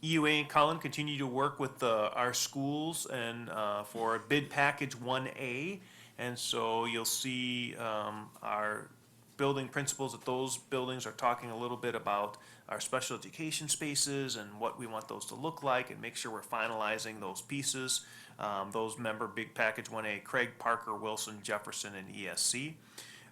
EUA and Cullen continue to work with our schools and for bid package 1A, and so you'll see our building principals at those buildings are talking a little bit about our special education spaces and what we want those to look like, and make sure we're finalizing those pieces. Those member big package 1A, Craig, Parker, Wilson, Jefferson, and ESC.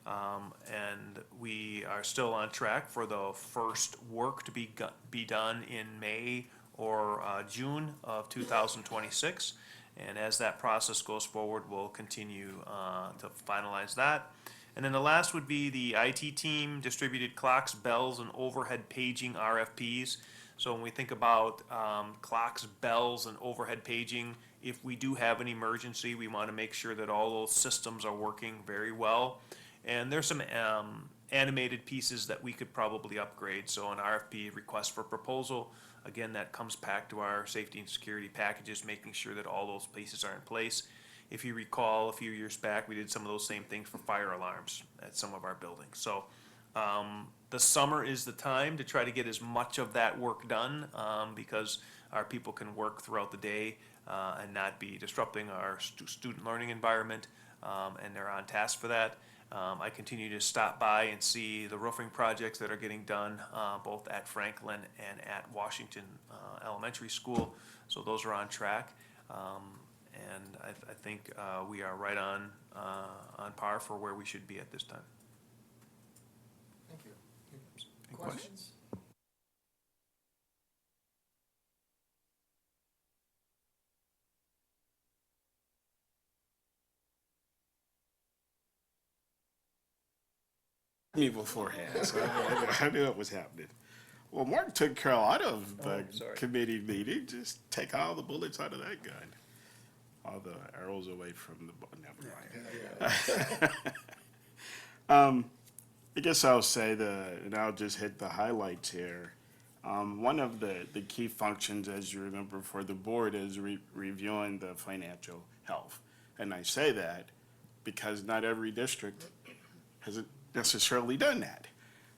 And we are still on track for the first work to be done in May or June of 2026. And as that process goes forward, we'll continue to finalize that. And then the last would be the IT team distributed clocks, bells, and overhead paging RFPs. So when we think about clocks, bells, and overhead paging, if we do have an emergency, we want to make sure that all those systems are working very well. And there's some animated pieces that we could probably upgrade. So an RFP, request for proposal, again, that comes back to our safety and security packages, making sure that all those pieces are in place. If you recall, a few years back, we did some of those same things for fire alarms at some of our buildings. So the summer is the time to try to get as much of that work done because our people can work throughout the day and not be disrupting our student learning environment, and they're on task for that. I continue to stop by and see the roofing projects that are getting done both at Franklin and at Washington Elementary School. So those are on track. And I think we are right on par for where we should be at this time. Thank you. Any Questions? Me beforehand, so I knew it was happening. Well, Mark took care out of the committee meeting. Just take all the bullets out of that gun. All the arrows away from the never mind. I guess I'll say and I'll just hit the highlights here. One of the key functions, as you remember, for the board is reviewing the financial health. And I say that because not every district has necessarily done that.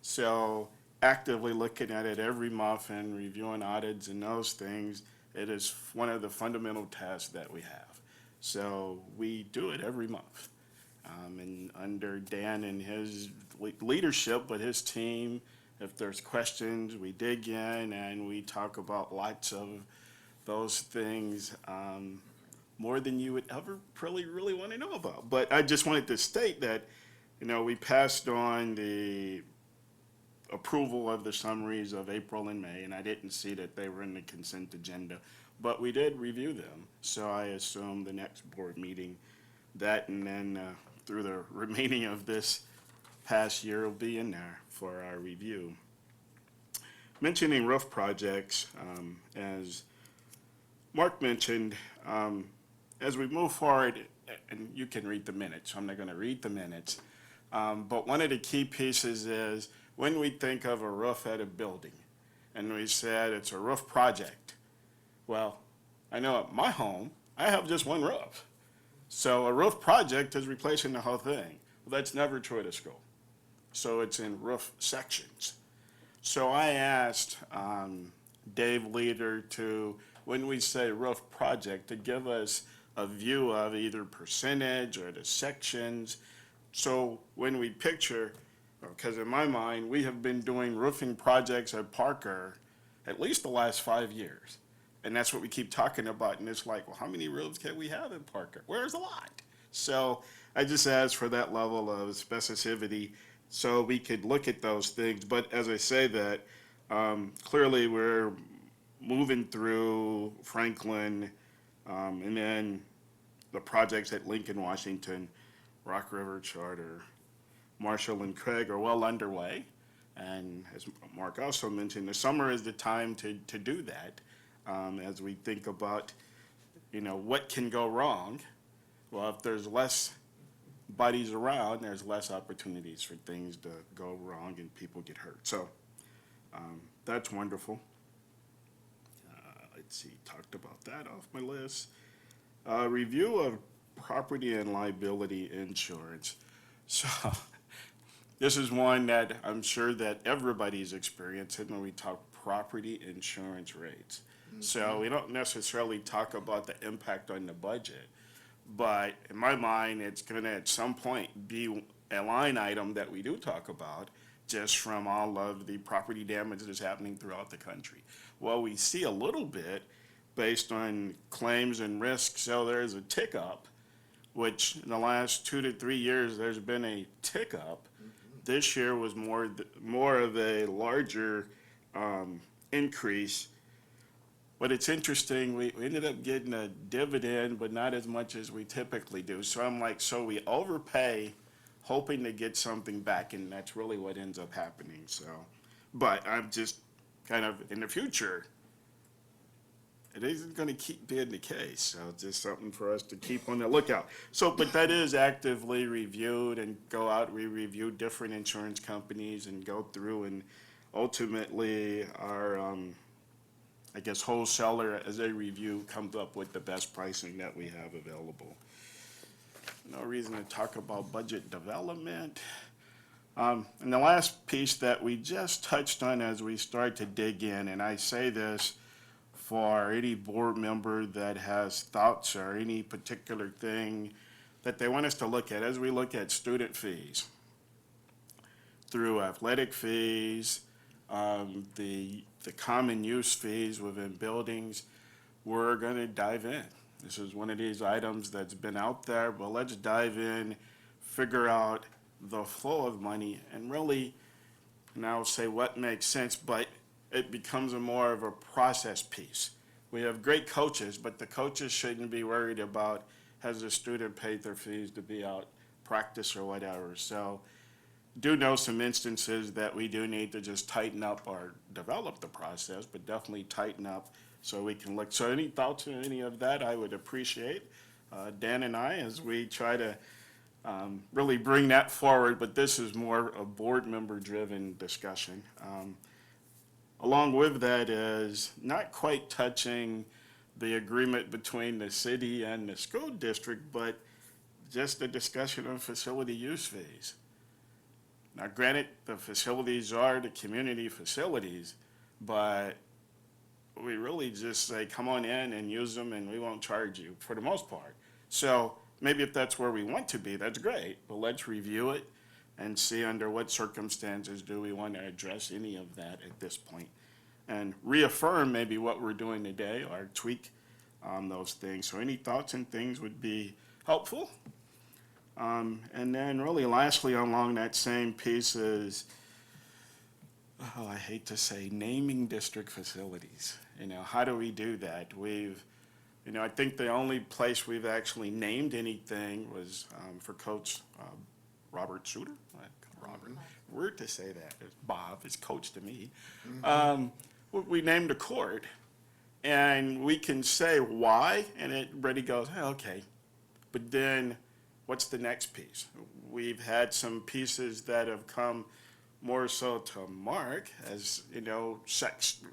So actively looking at it every month and reviewing audits and those things, it is one of the fundamental tasks that we have. So we do it every month. And under Dan and his leadership with his team, if there's questions, we dig in and we talk about lots of those things, more than you would ever really want to know about. But I just wanted to state that, we passed on the approval of the summaries of April and May, and I didn't see that they were in the consent agenda, but we did review them. So I assume the next board meeting, that and then through the remaining of this past year will be in there for our review. Mentioning roof projects, as Mark mentioned, as we move forward, and you can read the minutes, so I'm not going to read the minutes, but one of the key pieces is when we think of a roof at a building, and we said it's a roof project. Well, I know at my home, I have just one roof. So a roof project is replacing the whole thing. Well, that's never true at a school. So it's in roof sections. So I asked Dave Leader to, when we say roof project, to give us a view of either percentage or the sections. So when we picture, because in my mind, we have been doing roofing projects at Parker at least the last 5 years. And that's what we keep talking about. And it's like, well, how many roofs can we have in Parker? Where's a lot? So I just asked for that level of specificity so we could look at those things. But as I say that, clearly we're moving through Franklin, and then the projects at Lincoln, Washington, Rock River Charter, Marshall and Craig are well underway. And as Mark also mentioned, the summer is the time to do that. As we think about, what can go wrong. Well, if there's less buddies around, there's less opportunities for things to go wrong and people get hurt. So that's wonderful. Let's see, talked about that off my list. Review of property and liability insurance. So this is one that I'm sure that everybody's experiencing when we talk property insurance rates. So we don't necessarily talk about the impact on the budget, but in my mind, it's gonna at some point be a line item that we do talk about just from all of the property damage that's happening throughout the country. Well, we see a little bit based on claims and risks, so there's a tick up, which in the last 2 to 3 years, there's been a tick up. This year was more of a larger increase. But it's interesting, we ended up getting a dividend, but not as much as we typically do. So I'm like, so we overpay, hoping to get something back, and that's really what ends up happening. So, but I'm just kind of in the future, it isn't going to keep being the case. So it's just something for us to keep on the lookout. So, but that is actively reviewed and go out. We review different insurance companies and go through, and ultimately our I guess wholesaler, as they review, comes up with the best pricing that we have available. No reason to talk about budget development. And the last piece that we just touched on as we start to dig in, and I say this for any board member that has thoughts or any particular thing that they want us to look at as we look at student fees, through athletic fees, the common use fees within buildings, we're gonna dive in. This is one of these items that's been out there, but let's dive in, figure out the flow of money, and really now say what makes sense, but it becomes a more of a process piece. We have great coaches, but the coaches shouldn't be worried about has the student paid their fees to be out practice or whatever. So do know some instances that we do need to just tighten up or develop the process, but definitely tighten up so we can look. So any thoughts on any of that, I would appreciate. Dan and I, as we try to really bring that forward, but this is more a board member driven discussion. Along with that is not quite touching the agreement between the city and the school district, but just the discussion of facility use fees. Now, granted, the facilities are the community facilities, but we really just say, come on in and use them and we won't charge you for the most part. So maybe if that's where we want to be, that's great, but let's review it and see under what circumstances do we want to address any of that at this point. And reaffirm maybe what we're doing today or tweak those things. So any thoughts and things would be helpful. And then really lastly along that same piece is, I hate to say, naming district facilities. How do we do that? I think the only place we've actually named anything was for Coach Robert Suter. Robert, weird to say that. It's Bob, it's Coach to me. We named a court, and we can say why, and everybody goes, hey, okay. But then what's the next piece? We've had some pieces that have come more so to Mark as,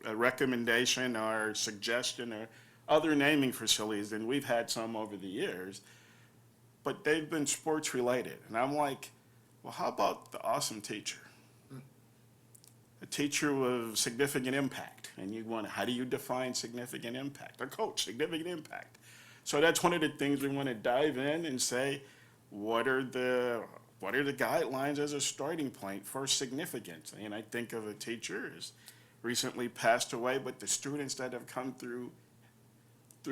a recommendation or suggestion or other naming facilities, and we've had some over the years, but they've been sports related. And I'm like, well, how about the awesome teacher? A teacher with significant impact. And how do you define significant impact? A coach, significant impact. So that's one of the things we want to dive in and say, what are the guidelines as a starting point for significance? And I think of a teacher who's recently passed away, but the students that have come through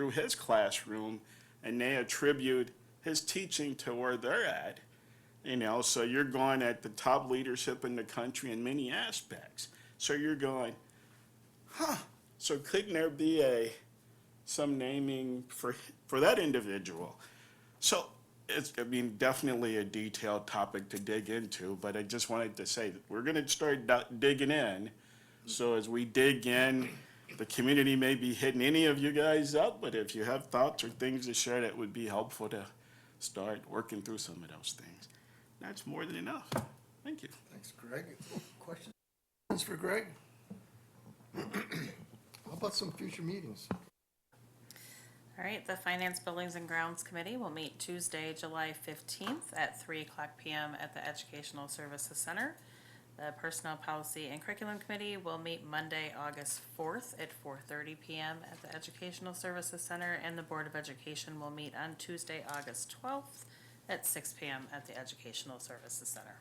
his classroom, and they attribute his teaching to where they're at. So you're going at the top leadership in the country in many aspects. So you're going, so couldn't there be some naming for that individual? So It's, I mean, definitely a detailed topic to dig into, but I just wanted to say that we're gonna start digging in. So as we dig in, the community may be hitting any of you guys up, but if you have thoughts or things to share, that would be helpful to start working through some of those things. That's more than enough. Thank you. Thanks, Greg. Questions for Greg? How about some future meetings? All right, the Finance, Buildings, and Grounds Committee will meet Tuesday, July 15th at 3:00 PM at the Educational Services Center. The Personnel Policy and Curriculum Committee will meet Monday, August 4th at 4:30 PM at the Educational Services Center, and the Board of Education will meet on Tuesday, August 12th at 6 PM at the Educational Services Center.